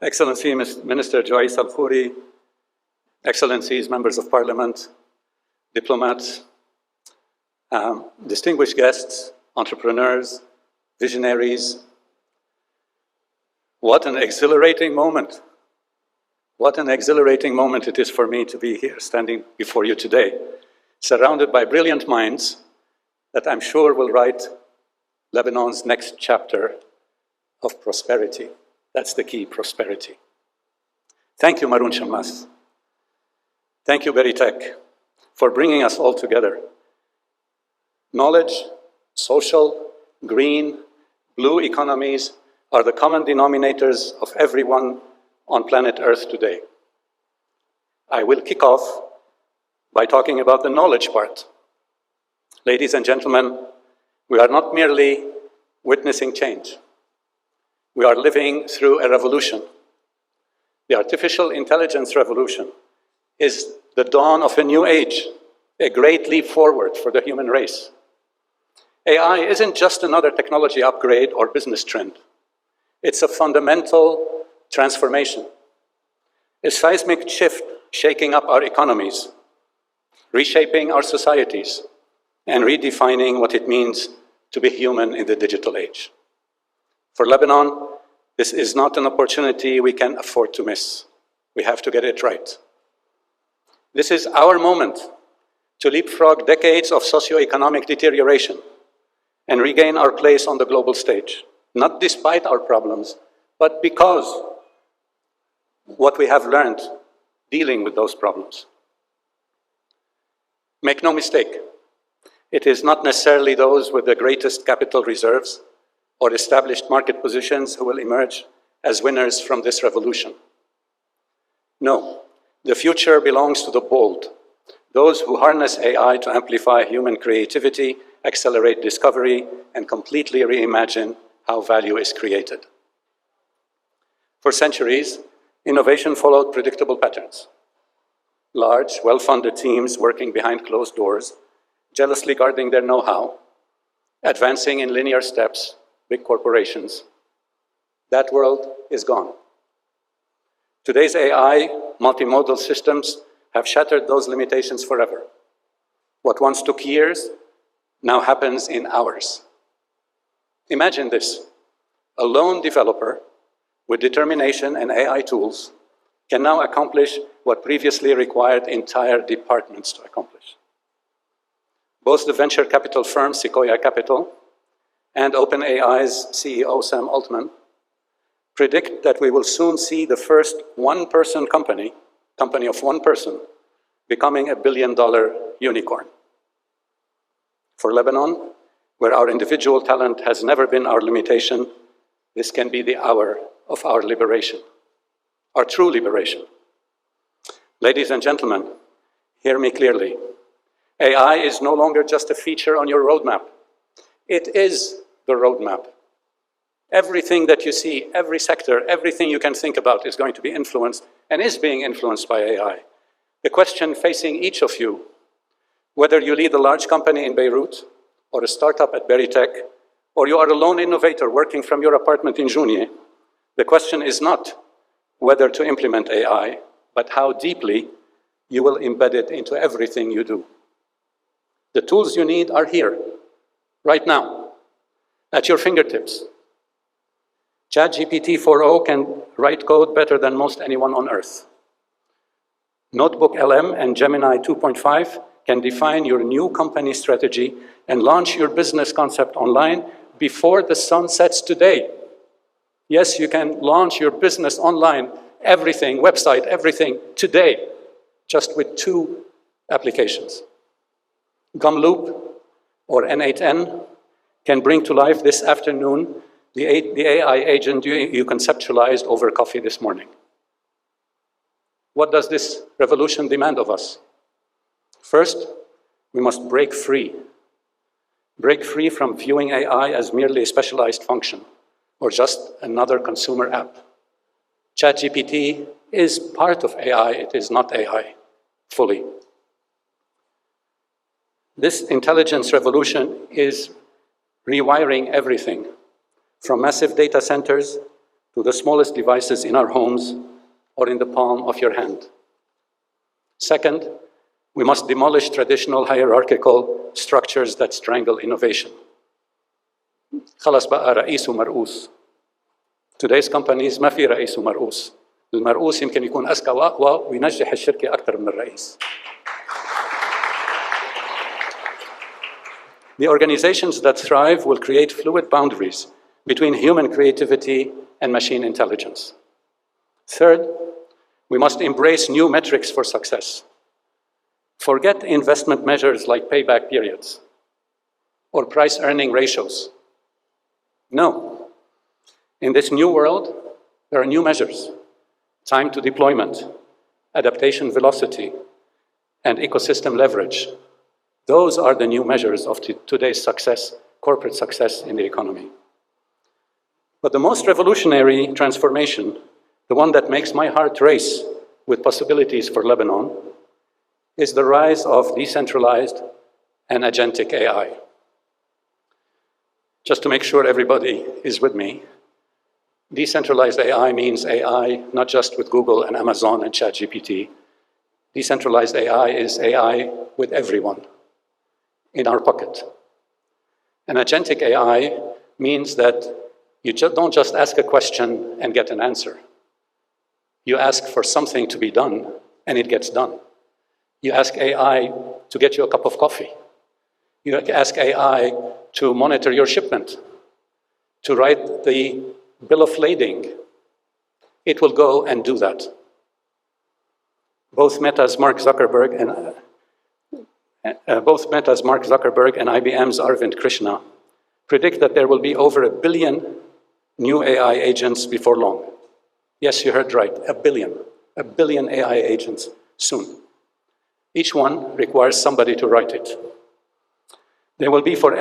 Excellency Minister Joyce Al-Khouri, Excellencies, Members of Parliament, diplomats, distinguished guests, entrepreneurs, visionaries. What an exhilarating moment. What an exhilarating moment it is for me to be here standing before you today, surrounded by brilliant minds that I'm sure will write Lebanon's next chapter of prosperity. That's the key, prosperity. Thank you, Maroun Shammas. Thank you, Beritech, for bringing us all together. Knowledge, social, green, blue economies are the common denominators of everyone on planet Earth today. I will kick off by talking about the knowledge part. Ladies and gentlemen, we are not merely witnessing change. We are living through a revolution. The artificial intelligence revolution is the dawn of a new age, a great leap forward for the human race. AI isn't just another technology upgrade or business trend. It's a fundamental transformation, a seismic shift shaking up our economies, reshaping our societies, and redefining what it means to be human in the digital age. For Lebanon, this is not an opportunity we can afford to miss. We have to get it right. This is our moment to leapfrog decades of socioeconomic deterioration and regain our place on the global stage, not despite our problems, but because what we have learned dealing with those problems. Make no mistake, it is not necessarily those with the greatest capital reserves or established market positions who will emerge as winners from this revolution. No, the future belongs to the bold, those who harness AI to amplify human creativity, accelerate discovery, and completely reimagine how value is created. For centuries, innovation followed predictable patterns. Large, well-funded teams working behind closed doors, jealously guarding their know-how, advancing in linear steps, big corporations. That world is gone. Today's AI multimodal systems have shattered those limitations forever. What once took years now happens in hours. Imagine this: a lone developer with determination and AI tools can now accomplish what previously required entire departments to accomplish. Both the venture capital firm Sequoia Capital and OpenAI's CEO Sam Altman predict that we will soon see the first one-person company of one person, becoming $1 billion unicorn. For Lebanon, where our individual talent has never been our limitation, this can be the hour of our liberation, our true liberation. Ladies and gentlemen, hear me clearly. AI is no longer just a feature on your roadmap. It is the roadmap. Everything that you see, every sector, everything you can think about is going to be influenced and is being influenced by AI. The question facing each of you, whether you lead a large company in Beirut or a startup at Beritech, or you are a lone innovator working from your apartment in Jounieh, the question is not whether to implement AI, but how deeply you will embed it into everything you do. The tools you need are here, right now, at your fingertips. ChatGPT 4.0 can write code better than most anyone on Earth. Notebook LM and Gemini 2.5 can define your new company strategy and launch your business concept online before the sun sets today. Yes, you can launch your business online, everything, website, everything, today, just with 2 applications. Gumloop, or N8N, can bring to life this afternoon the AI agent you conceptualized over coffee this morning. What does this revolution demand of us? First, we must break free. Break free from viewing AI as merely a specialized function or just another consumer app. ChatGPT is part of AI, it is not AI fully. This intelligence revolution is rewiring everything, from massive data centers to the smallest devices in our homes or in the palm of your hand. Second, we must demolish traditional hierarchical structures that strangle innovation. خلاص بقى رئيس ومرؤوس. Today's companies ما في رئيس ومرؤوس. المرؤوس يمكن يكون أذكى وأقوى وينجح الشركة أكثر من الرئيس. The organizations that thrive will create fluid boundaries between human creativity and machine intelligence. Third, we must embrace new metrics for success. Forget investment measures like payback periods or price-earning ratios. No. In this new world, there are new measures: time to deployment, adaptation velocity, and ecosystem leverage. Those are the new measures of today's success, corporate success in the economy. But the most revolutionary transformation, the one that makes my heart race with possibilities for Lebanon, is the rise of decentralized and agentic AI. Just to make sure everybody is with me, decentralized AI means AI not just with Google and Amazon and ChatGPT. Decentralized AI is AI with everyone in our pocket. And agentic AI means that you don't just ask a question and get an answer. You ask for something to be done, and it gets done. You ask AI to get you a cup of coffee. You ask AI to monitor your shipment, to write the bill of lading. It will go and do that. Both Meta's Mark Zuckerberg and IBM's Arvind Krishna predict that there will be over 1 billion new AI agents before long. Yes, you heard right, 1 billion. 1 billion AI agents soon. Each one requires somebody to write it. They will be of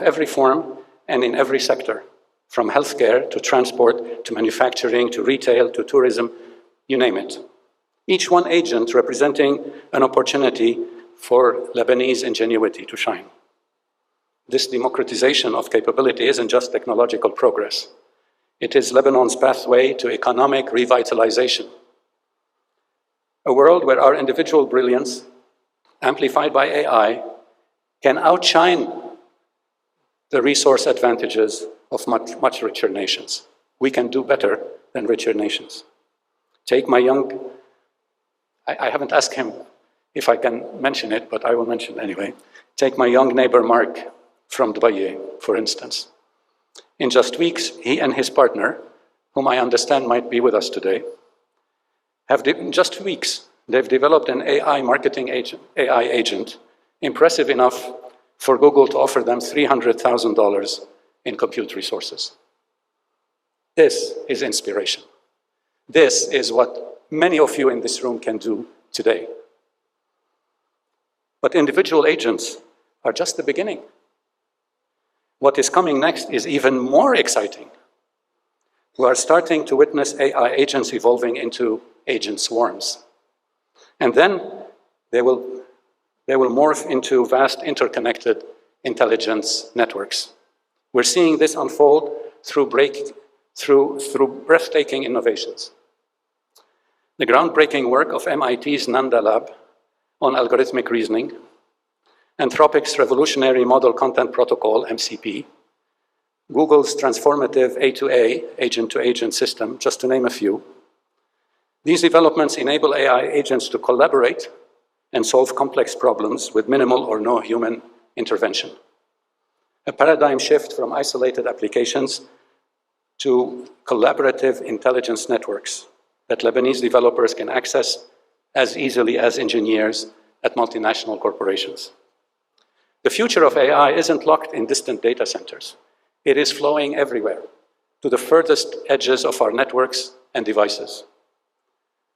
every form and in every sector, from healthcare to transport to manufacturing to retail to tourism, you name it. Each one agent representing an opportunity for Lebanese ingenuity to shine. This democratization of capability isn't just technological progress. It is Lebanon's pathway to economic revitalization. A world where our individual brilliance, amplified by AI, can outshine the resource advantages of much richer nations. We can do better than richer nations. Take my young, I haven't asked him if I can mention it, but I will mention it anyway. Take my young neighbor Mark from Dubai, for instance. In just weeks, he and his partner, whom I understand might be with us today, in just weeks, they've developed an AI marketing AI agent, impressive enough for Google to offer them $300,000 in compute resources. This is inspiration. This is what many of you in this room can do today. But individual agents are just the beginning. What is coming next is even more exciting. We are starting to witness AI agents evolving into agent swarms. And then they will morph into vast interconnected intelligence networks. We're seeing this unfold through breathtaking innovations. The groundbreaking work of MIT's Nanda Lab on algorithmic reasoning, Anthropic's revolutionary model content protocol, MCP, Google's transformative A2A, agent-to-agent system, just to name a few. These developments enable AI agents to collaborate and solve complex problems with minimal or no human intervention. A paradigm shift from isolated applications to collaborative intelligence networks that Lebanese developers can access as easily as engineers at multinational corporations. The future of AI isn't locked in distant data centers. It is flowing everywhere, to the furthest edges of our networks and devices.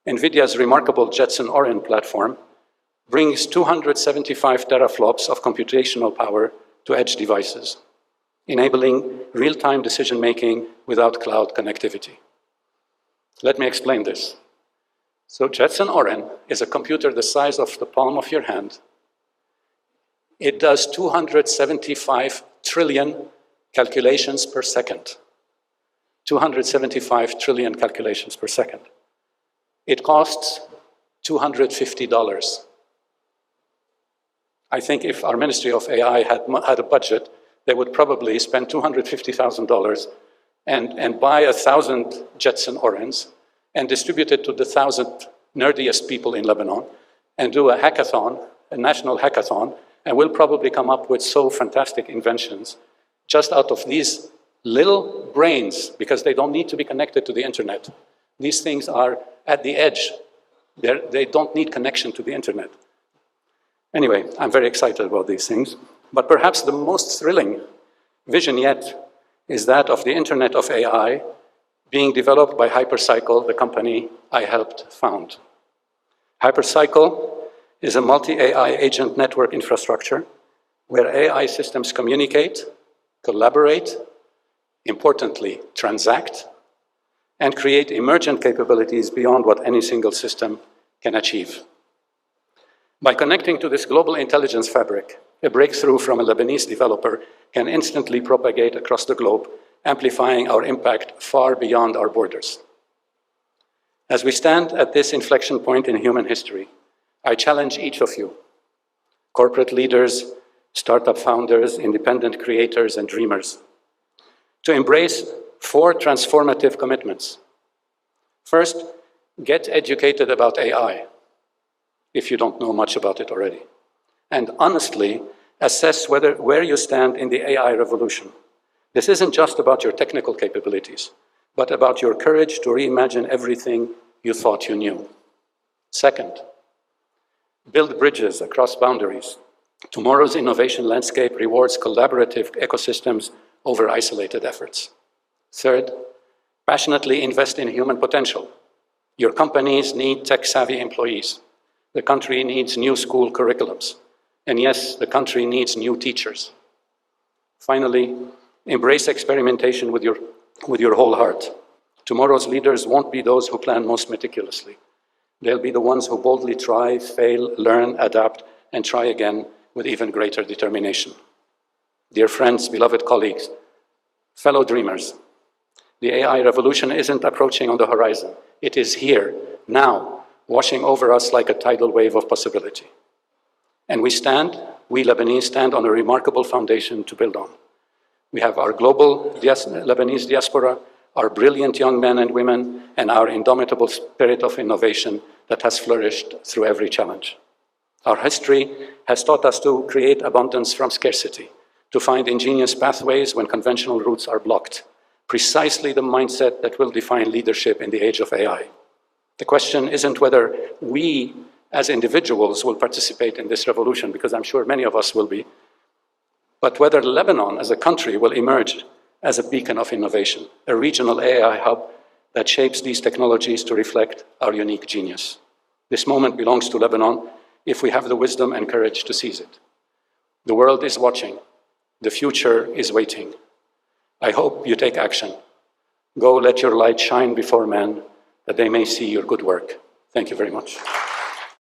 NVIDIA's remarkable Jetson Orin platform brings 275 teraflops of computational power to edge devices, enabling real-time decision-making without cloud connectivity. Let me explain this. So Jetson Orin is a computer the size of the palm of your hand. It does 275 trillion calculations per second. 275 trillion calculations per second. It costs $250. I think if our Ministry of AI had a budget, they would probably spend $250,000 and buy 1,000 Jetson Orens and distribute it to the 1,000 nerdiest people in Lebanon and do a hackathon, a national hackathon, and we'll probably come up with so fantastic inventions just out of these little brains, because they don't need to be connected to the internet. These things are at the edge. They don't need connection to the internet. Anyway, I'm very excited about these things, but perhaps the most thrilling vision yet is that of the Internet of AI being developed by Hypercycle, the company I helped found. Hypercycle is a multi-AI agent network infrastructure where AI systems communicate, collaborate, importantly, transact, and create emergent capabilities beyond what any single system can achieve. By connecting to this global intelligence fabric, a breakthrough from a Lebanese developer can instantly propagate across the globe, amplifying our impact far beyond our borders. As we stand at this inflection point in human history, I challenge each of you, corporate leaders, startup founders, independent creators, and dreamers, to embrace 4 transformative commitments. First, get educated about AI, if you don't know much about it already, and honestly assess where you stand in the AI revolution. This isn't just about your technical capabilities, but about your courage to reimagine everything you thought you knew. Second, build bridges across boundaries. Tomorrow's innovation landscape rewards collaborative ecosystems over isolated efforts. Third, passionately invest in human potential. Your companies need tech-savvy employees. The country needs new school curriculums. And yes, the country needs new teachers. Finally, embrace experimentation with your whole heart. Tomorrow's leaders won't be those who plan most meticulously. They'll be the ones who boldly try, fail, learn, adapt, and try again with even greater determination. Dear friends, beloved colleagues, fellow dreamers, the AI revolution isn't approaching on the horizon. It is here, now, washing over us like a tidal wave of possibility. And we Lebanese stand on a remarkable foundation to build on. We have our global Lebanese diaspora, our brilliant young men and women, and our indomitable spirit of innovation that has flourished through every challenge. Our history has taught us to create abundance from scarcity, to find ingenious pathways when conventional routes are blocked, precisely the mindset that will define leadership in the age of AI. The question isn't whether we as individuals will participate in this revolution, because I'm sure many of us will be, but whether Lebanon as a country will emerge as a beacon of innovation, a regional AI hub that shapes these technologies to reflect our unique genius. This moment belongs to Lebanon if we have the wisdom and courage to seize it. The world is watching. The future is waiting. I hope you take action. Go let your light shine before men, that they may see your good work. Thank you very much.